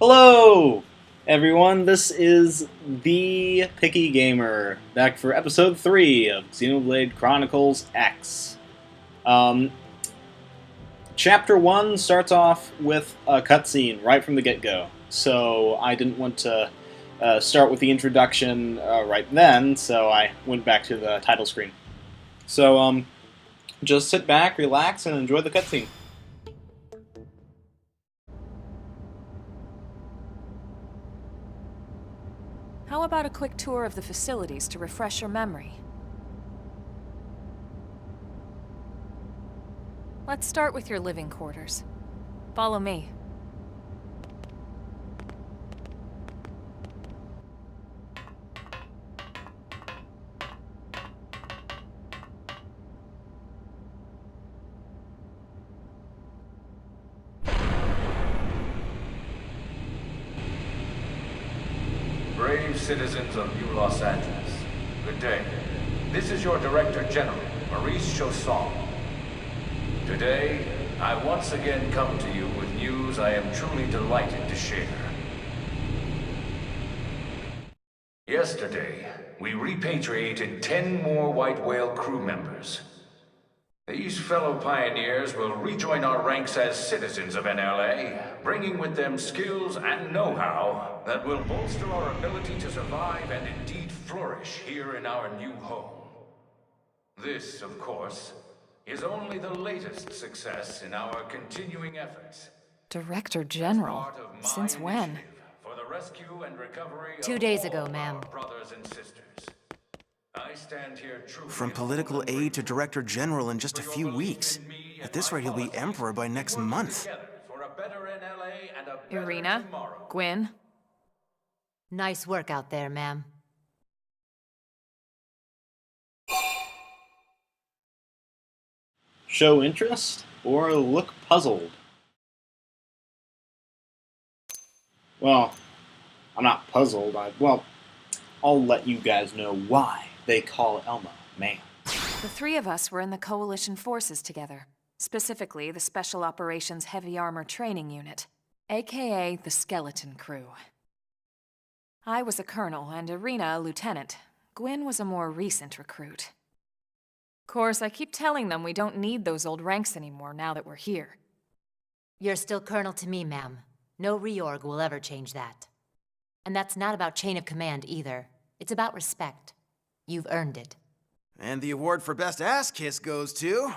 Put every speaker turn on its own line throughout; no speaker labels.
Hello, everyone. This is the Picky Gamer back for episode 3 of Xenoblade Chronicles X. Chapter 1 starts off with a cutscene right from the get-go, so I didn't want to start with the introduction right then, so I went back to the title screen. So, just sit back, relax, and enjoy the cutscene.
How about a quick tour of the facilities to refresh your memory? Let's start with your living quarters. Follow me.
Brave citizens of New Los Angeles, good day. This is your Director General, Maurice Chausson. Today, I once again come to you with news I am truly delighted to share. Yesterday, we repatriated 10 more White Whale crew members. These fellow pioneers will rejoin our ranks as citizens of NLA, bringing with them skills and know-how that will bolster our ability to survive and indeed flourish here in our new home. This, of course, is only the latest success in our continuing efforts.
Director General? Since when?
For the rescue and recovery
2
of
days
all
ago, ma'am.
our brothers and sisters. I stand here truly
From political aide to director general in just a few weeks. At this rate, he'll be emperor by next month.
for a better NLA and a better
Irina?
tomorrow.
Gwyn?
Nice work out there, ma'am.
Show interest or look puzzled? Well, I'm not puzzled. I'll let you guys know why they call Elmo man.
The three of us were in the Coalition forces together. Specifically, the Special Operations Heavy Armor Training Unit, aka the Skeleton Crew. I was a colonel and Irina a lieutenant. Gwyn was a more recent recruit. Of course, I keep telling them we don't need those old ranks anymore now that we're here.
You're still colonel to me, ma'am. No reorg will ever change that. And that's not about chain of command either. It's about respect. You've earned it.
And the award for best ass kiss goes to...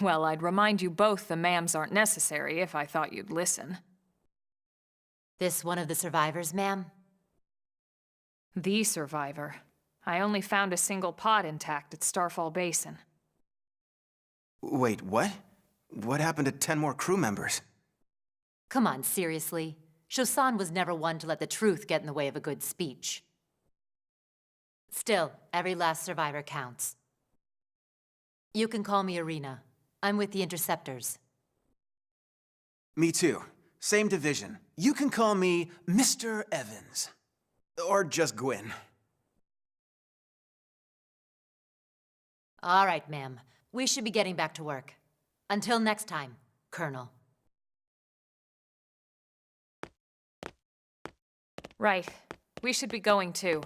Well, I'd remind you both the ma'ams aren't necessary if I thought you'd listen.
This one of the survivors, ma'am?
The survivor. I only found a single pod intact at Starfall Basin.
Wait, what? What happened to 10 more crew members?
Come on, seriously. Chausson was never one to let the truth get in the way of a good speech. Still, every last survivor counts. You can call me Irina. I'm with the Interceptors.
Me too. Same division. You can call me Mr. Evans. Or just Gwyn.
All right, ma'am. We should be getting back to work. Until next time, Colonel.
Right. We should be going too.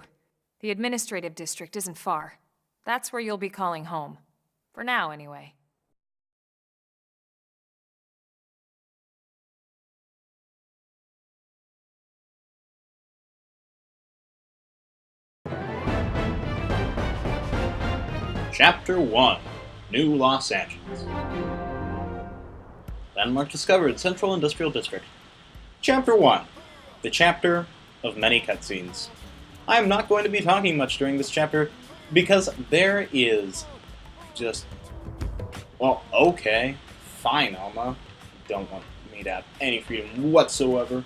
The administrative district isn't far. That's where you'll be calling home. For now, anyway.
Chapter 1, New Los Angeles. Landmark discovered, Central Industrial District. Chapter 1, the chapter of many cutscenes. I am not going to be talking much during this chapter because there is just... Well, okay, fine, Elmo. Don't want me to have any freedom whatsoever.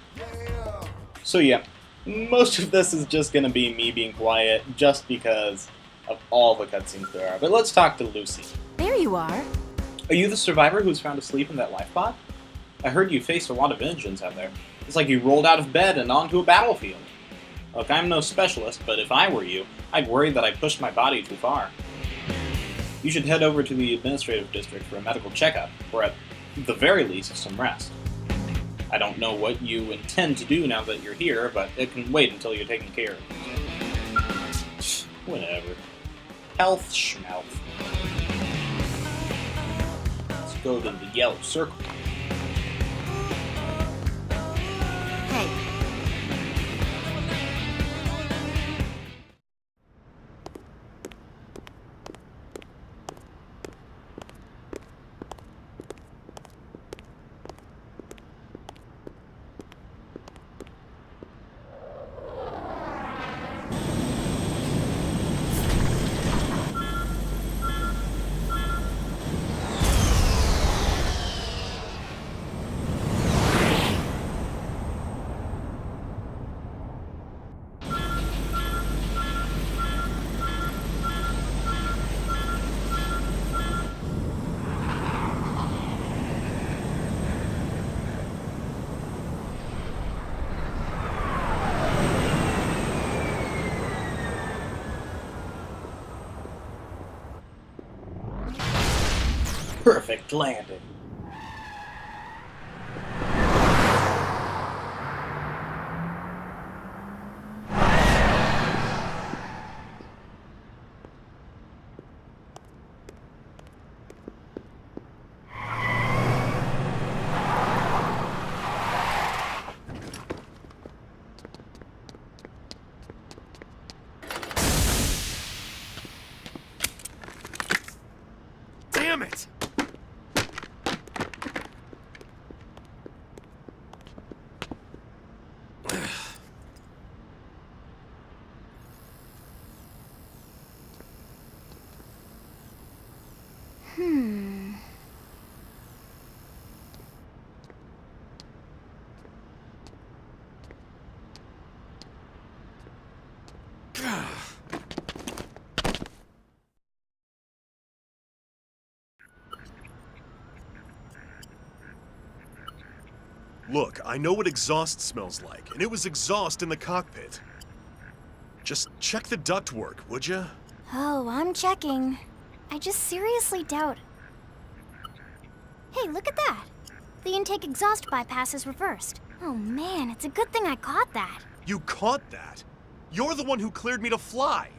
So yeah, most of this is just going to be me being quiet just because of all the cutscenes there are. But let's talk to Lucy.
There you are.
Are you the survivor who was found asleep in that life pod? I heard you faced a lot of vengeance out there. It's like you rolled out of bed and onto a battlefield. Look, I'm no specialist, but if I were you, I'd worry that I pushed my body too far. You should head over to the administrative district for a medical checkup, or at the very least, some rest. I don't know what you intend to do now that you're here, but it can wait until you're taken care of. Whatever. Health schmouth. Let's go to the yellow circle.
Hey,
Perfect landing.
Damn it!
Look, I know what exhaust smells like, and it was exhaust in the cockpit. Just check the ductwork, would you?
Oh, I'm checking. I just seriously doubt. Hey, look at that! The intake exhaust bypass is reversed. Oh man, it's a good thing I caught that.
You caught that? You're the one who cleared me to fly.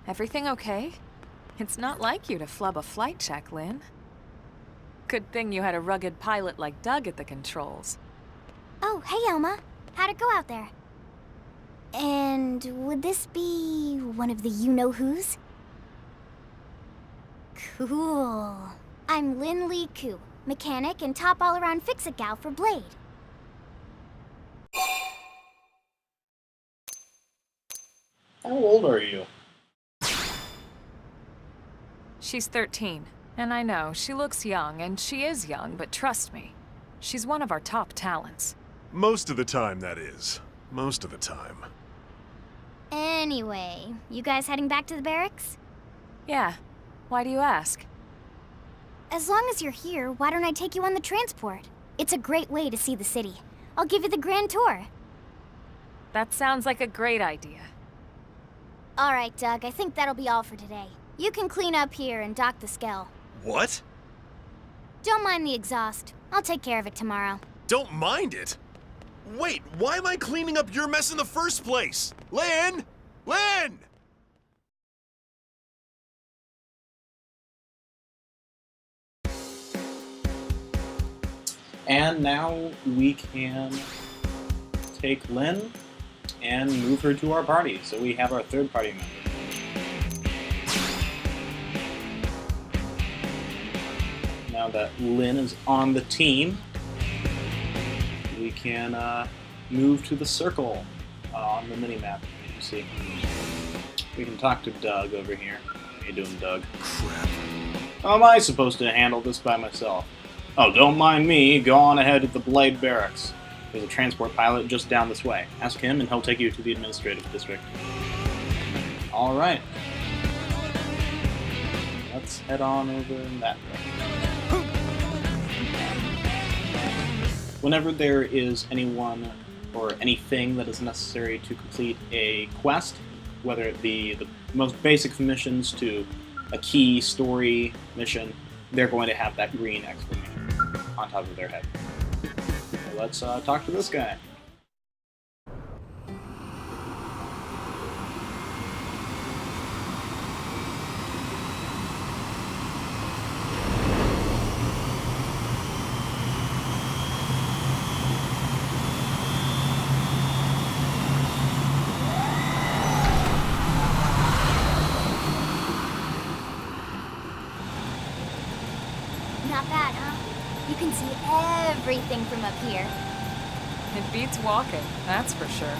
Everything okay? It's not like you to flub a flight check, Lynn. Good thing you had a rugged pilot like Doug at the controls.
Oh, hey Elma. How'd it go out there? And would this be one of the you-know-whos? Cool. I'm Lynn Lee Koo, mechanic and top all-around fix-it gal for Blade.
How old are you?
She's 13, and I know, she looks young, and she is young, but trust me, she's one of our top talents.
Most of the time, that is. Most of the time.
Anyway, you guys heading back to the barracks?
Yeah, why do you ask?
As long as you're here, why don't I take you on the transport? It's a great way to see the city. I'll give you the grand tour.
That sounds like a great idea.
All right, Doug, I think that'll be all for today. You can clean up here and dock the Skell.
What?
Don't mind the exhaust. I'll take care of it tomorrow.
Don't mind it? Wait, why am I cleaning up your mess in the first place? Lynn! Lynn!
And now we can take Lynn and move her to our party. So we have our third party member. Now that Lynn is on the team, we can move to the circle on the minimap. You see, we can talk to Doug over here. How you doing, Doug?
Crap.
How am I supposed to handle this by myself? Oh, don't mind me. Go on ahead to the Blade Barracks. There's a transport pilot just down this way. Ask him, and he'll take you to the administrative district. All right. Let's head on over that way. Whenever there is anyone or anything that is necessary to complete a quest, whether it be the most basic missions to a key story mission, they're going to have that green exclamation. on top of their head. So let's talk to this guy.
Not bad, huh? You can see everything from up here.
It beats walking, that's for sure.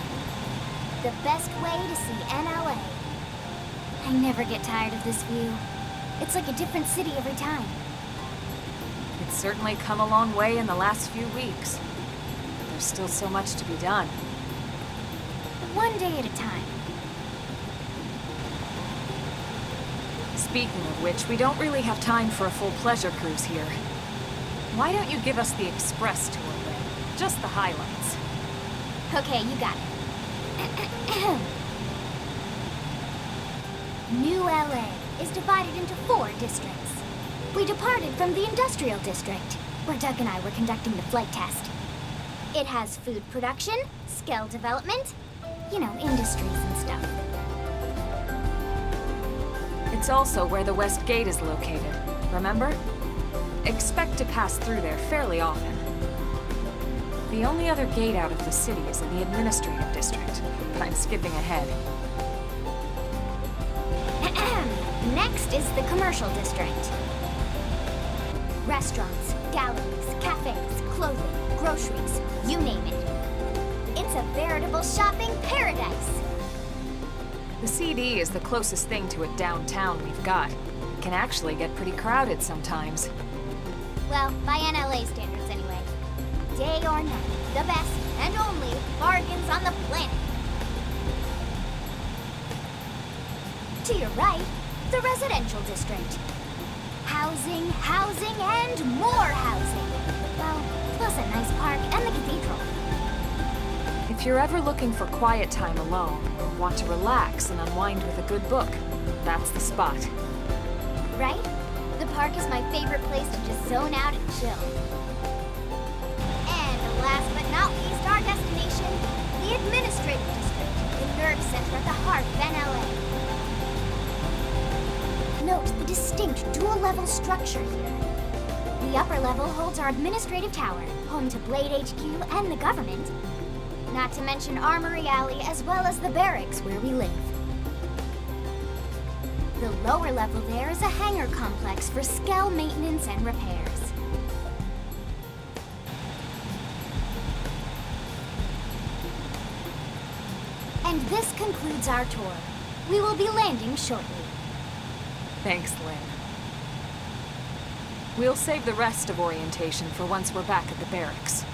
The best way to see NLA. I never get tired of this view. It's like a different city every time.
It's certainly come a long way in the last few weeks. But there's still so much to be done.
One day at a time.
Speaking of which, we don't really have time for a full pleasure cruise here. Why don't you give us the express tour then? Just the highlights.
Okay, you got it. New LA is divided into 4 districts. We departed from the industrial district, where Doug and I were conducting the flight test. It has food production, skill development, you know, industries and stuff.
It's also where the West Gate is located, remember? Expect to pass through there fairly often. The only other gate out of the city is in the administrative district, but I'm skipping ahead.
Next is the commercial district. Restaurants, galleries, cafes, clothing, groceries, you name it. It's a veritable shopping paradise.
The CD is the closest thing to a downtown we've got. It can actually get pretty crowded sometimes.
Well, by NLA standards anyway. Day or night, the best and only bargains on the planet. To your right, the residential district. Housing, housing, and more housing. Well, plus a nice park and the cathedral.
If you're ever looking for quiet time alone, or want to relax and unwind with a good book, that's the spot.
Right? The park is my favorite place to just zone out and chill. And last but not least, our destination, the administrative district, the nerve center at the heart of NLA. Note the distinct dual-level structure here. The upper level holds our administrative tower, home to Blade HQ and the government. Not to mention Armory Alley as well as the barracks where we live. The lower level there is a hangar complex for Skell maintenance and repairs. And this concludes our tour. We will be landing shortly.
Thanks, Lynn. We'll save the rest of orientation for once we're back at the barracks.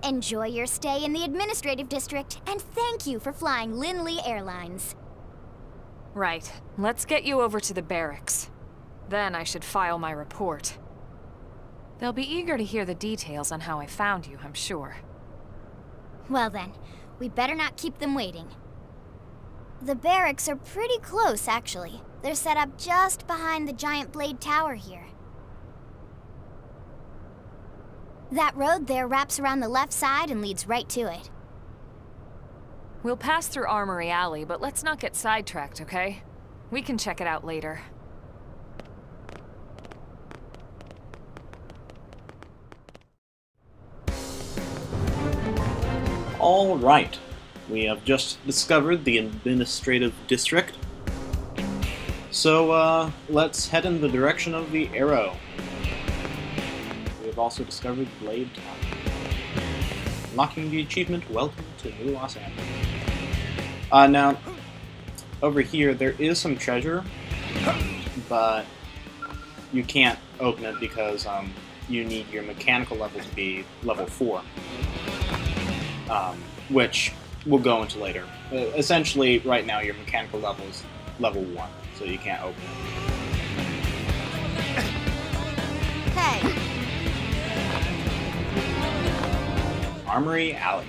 Enjoy your stay in the administrative district, and thank you for flying Linley Airlines.
Right. Let's get you over to the barracks. Then I should file my report. They'll be eager to hear the details on how I found you, I'm sure.
Well then, we better not keep them waiting. The barracks are pretty close, actually. They're set up just behind the giant blade tower here. That road there wraps around the left side and leads right to it.
We'll pass through Armory Alley, but let's not get sidetracked, okay? We can check it out later.
All right. We have just discovered the administrative district. So, let's head in the direction of the arrow. We have also discovered Blade Tower. Unlocking the achievement, Welcome to New Los Angeles. Now, over here, there is some treasure, but you can't open it because you need your mechanical level to be level 4, which we'll go into later. Essentially, right now your mechanical level is level 1, so you can't open it.
Hey,
Armory Alley.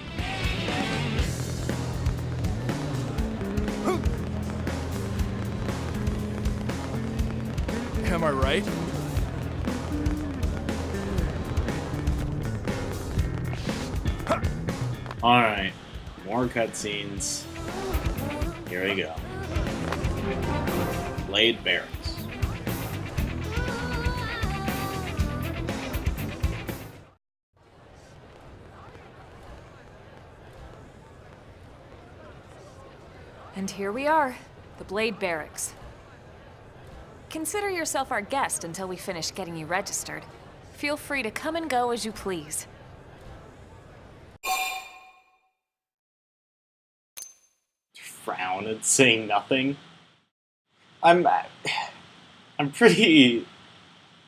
Am I right?
Alright, more cutscenes. Here we go. Blade Barracks.
And here we are, the Blade Barracks. Consider yourself our guest until we finish getting you registered. Feel free to come and go as you please.
Frown and say nothing. I'm pretty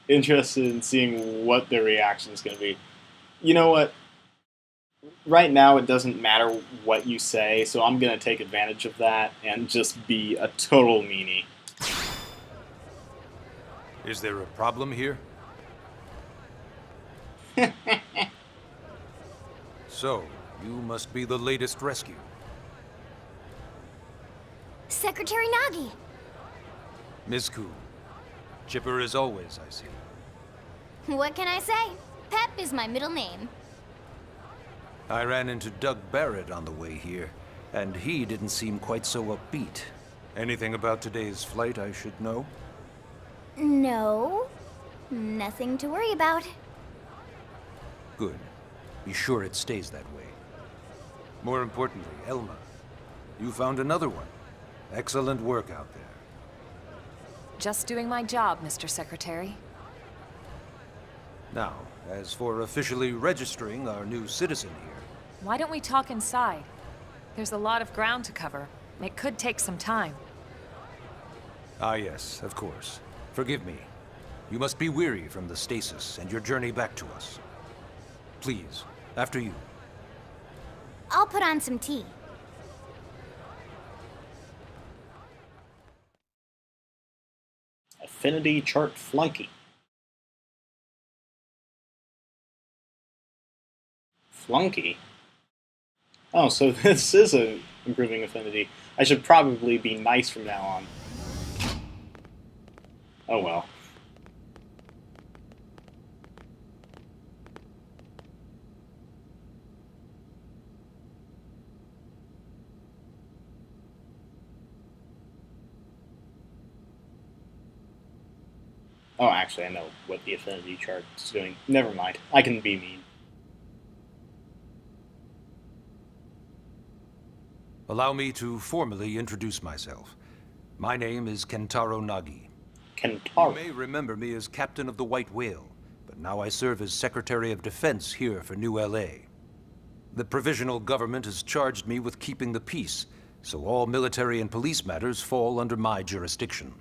interested in seeing what their reaction is going to be. You know what? Right now, it doesn't matter what you say, so I'm going to take advantage of that and just be a total meanie.
Is there a problem here? So, you must be the latest rescue.
Secretary Nagi.
Ms. Ku. Chipper as always, I see.
What can I say? Pep is my middle name.
I ran into Doug Barrett on the way here, and he didn't seem quite so upbeat. Anything about today's flight I should know?
No, nothing to worry about.
Good. Be sure it stays that way. More importantly, Elma, you found another one. Excellent work out there.
Just doing my job, Mr. Secretary.
Now, as for officially registering our new citizen here,
Why don't we talk inside? There's a lot of ground to cover. It could take some time.
ah yes, of course. Forgive me. You must be weary from the stasis and your journey back to us. Please, after you.
I'll put on some tea.
Affinity chart flunky. Flunky? Oh, so this is a improving affinity. I should probably be nice from now on. Oh well. Oh, actually, I know what the affinity chart is doing. Never mind. I can be mean.
Allow me to formally introduce myself. My name is Kentaro Nagi.
Kentaro.
You may remember me as Captain of the White Whale, but now I serve as Secretary of Defense here for New LA. The provisional government has charged me with keeping the peace, so all military and police matters fall under my jurisdiction.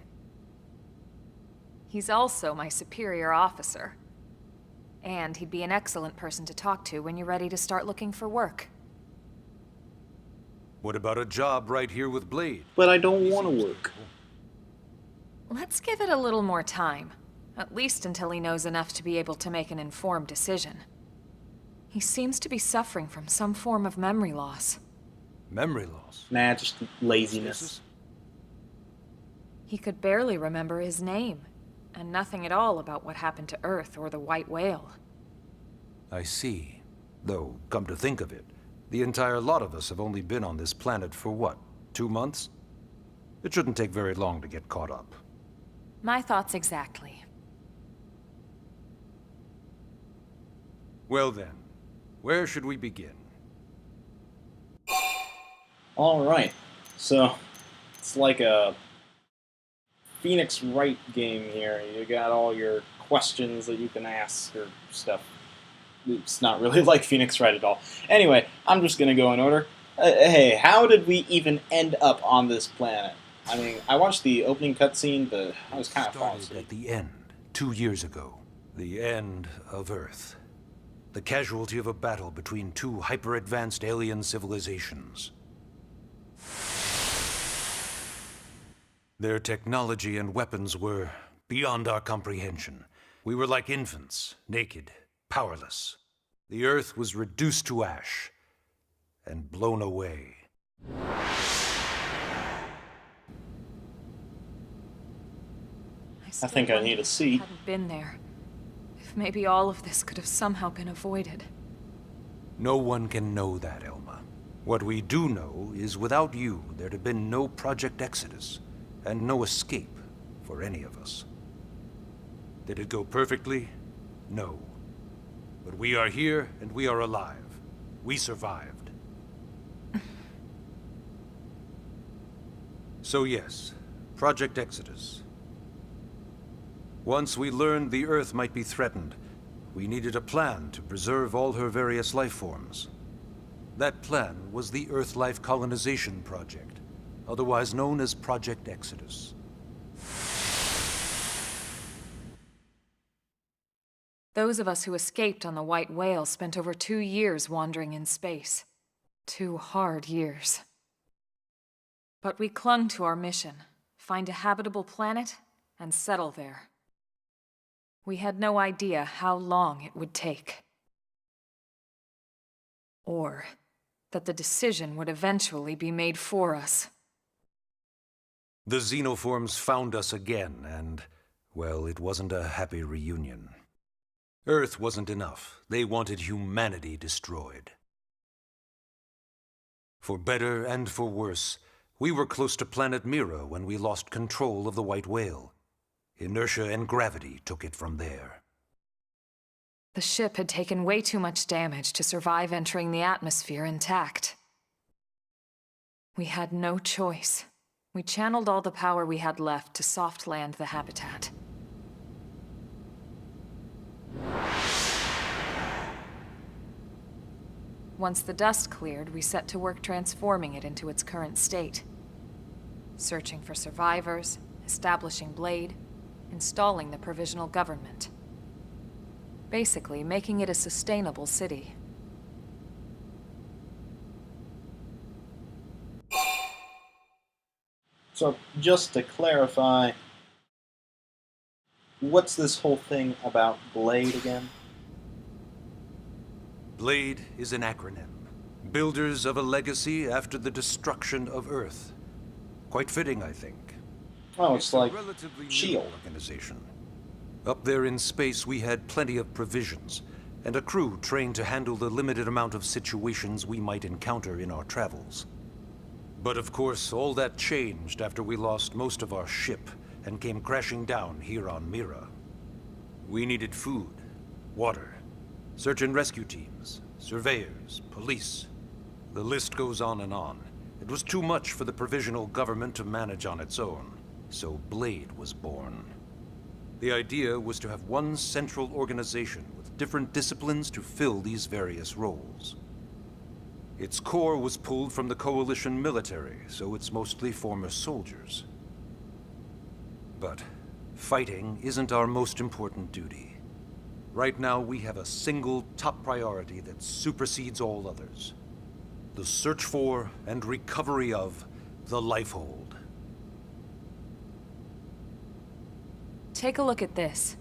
He's also my superior officer. And he'd be an excellent person to talk to when you're ready to start looking for work.
What about a job right here with Blade?
But I don't want to work.
Let's give it a little more time. At least until he knows enough to be able to make an informed decision. He seems to be suffering from some form of memory loss.
Memory loss?
Nah, just laziness.
He could barely remember his name, and nothing at all about what happened to Earth or the White Whale.
I see. Though, come to think of it, the entire lot of us have only been on this planet for what, 2 months? It shouldn't take very long to get caught up.
My thoughts exactly.
Well then, where should we begin?
Alright, so it's like a Phoenix Wright game here. You got all your questions that you can ask or stuff. It's not really like Phoenix Wright at all. Anyway, I'm just gonna go in order. Hey, how did we even end up on this planet? I mean, I watched the opening cutscene, but I was kind of falling
Started
asleep.
at the end, 2 years ago. The end of Earth. The casualty of a battle between two hyper-advanced alien civilizations. Their technology and weapons were beyond our comprehension. We were like infants, naked, powerless. The Earth was reduced to ash and blown away.
I think I need a seat.
If I hadn't been there, if maybe all of this could have somehow been avoided.
No one can know that, Elma. What we do know is without you, there'd have been no Project Exodus, and no escape for any of us. Did it go perfectly? No. But we are here, and we are alive. We survived. So yes, Project Exodus. Once we learned the Earth might be threatened, we needed a plan to preserve all her various life forms. That plan was the Earth Life Colonization Project, otherwise known as Project Exodus.
Those of us who escaped on the White Whale spent over 2 years wandering in space. 2 hard years. But we clung to our mission, find a habitable planet and settle there. We had no idea how long it would take. Or that the decision would eventually be made for us.
The xenoforms found us again, and, well, it wasn't a happy reunion. Earth wasn't enough. They wanted humanity destroyed. For better and for worse, we were close to planet Mira when we lost control of the White Whale. Inertia and gravity took it from there.
The ship had taken way too much damage to survive entering the atmosphere intact. We had no choice. We channeled all the power we had left to soft land the habitat. Once the dust cleared, we set to work transforming it into its current state. Searching for survivors, establishing Blade, installing the provisional government. Basically, making it a sustainable city.
So, just to clarify, what's this whole thing about Blade again?
Blade is an acronym. Builders of a legacy after the destruction of Earth. Quite fitting, I think.
Oh, it's like
a relatively new
S.H.I.E.L.D.
organization. Up there in space, we had plenty of provisions, and a crew trained to handle the limited amount of situations we might encounter in our travels. But of course, all that changed after we lost most of our ship and came crashing down here on Mira. We needed food, water, search and rescue teams, surveyors, police. The list goes on and on. It was too much for the provisional government to manage on its own, so Blade was born. The idea was to have one central organization with different disciplines to fill these various roles. Its core was pulled from the Coalition military, so it's mostly former soldiers. But fighting isn't our most important duty. Right now, we have a single top priority that supersedes all others. The search for and recovery of the Lifehold.
Take a look at this.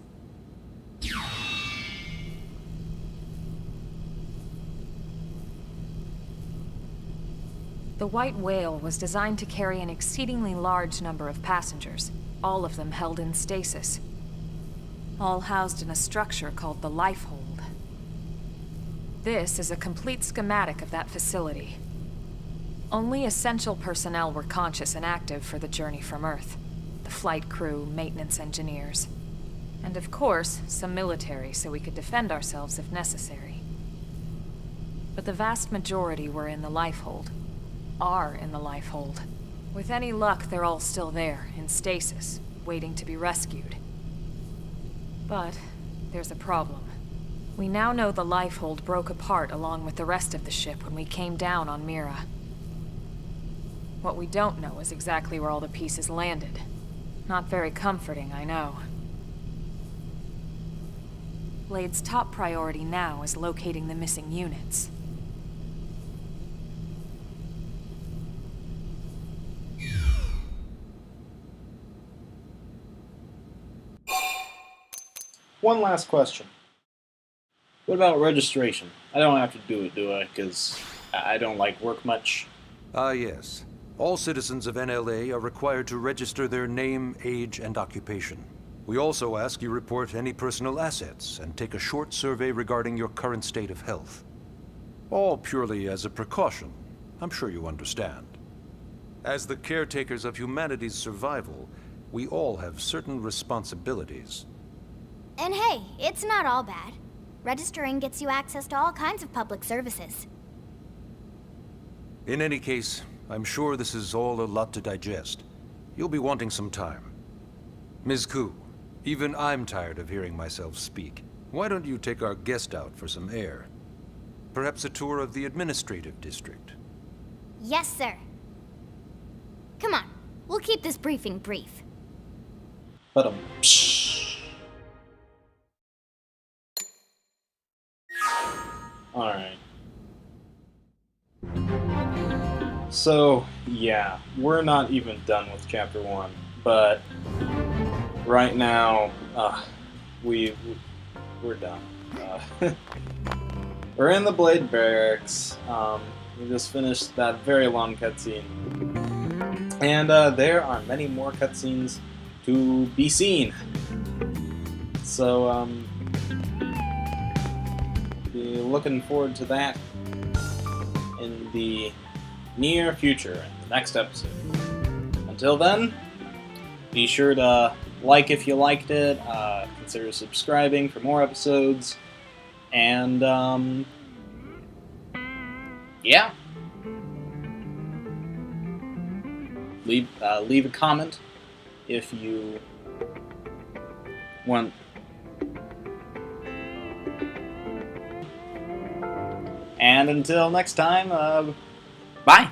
The White Whale was designed to carry an exceedingly large number of passengers, all of them held in stasis. All housed in a structure called the Lifehold. This is a complete schematic of that facility. Only essential personnel were conscious and active for the journey from Earth. The flight crew, maintenance engineers. And of course, some military so we could defend ourselves if necessary. But the vast majority were in the Lifehold. Are in the Lifehold. With any luck, they're all still there, in stasis, waiting to be rescued. But there's a problem. We now know the Lifehold broke apart along with the rest of the ship when we came down on Mira. What we don't know is exactly where all the pieces landed. Not very comforting, I know. Blade's top priority now is locating the missing units.
One last question. What about registration? I don't have to do it, do I? Because I don't like work much.
Ah, yes. All citizens of NLA are required to register their name, age, and occupation. We also ask you report any personal assets and take a short survey regarding your current state of health. All purely as a precaution. I'm sure you understand. As the caretakers of humanity's survival, we all have certain responsibilities.
And hey, it's not all bad. Registering gets you access to all kinds of public services.
In any case, I'm sure this is all a lot to digest. You'll be wanting some time. Ms. Koo, even I'm tired of hearing myself speak. Why don't you take our guest out for some air? Perhaps a tour of the administrative district.
Yes, sir. Come on, we'll keep this briefing brief.
But Alright. So, yeah, we're not even done with Chapter 1, but right now, we're done. We're in the Blade Barracks. We just finished that very long cutscene. And there are many more cutscenes to be seen. So, be looking forward to that in the near future, in the next episode. Until then, be sure to like if you liked it, consider subscribing for more episodes, and yeah. Leave a comment if you want. And until next time, bye!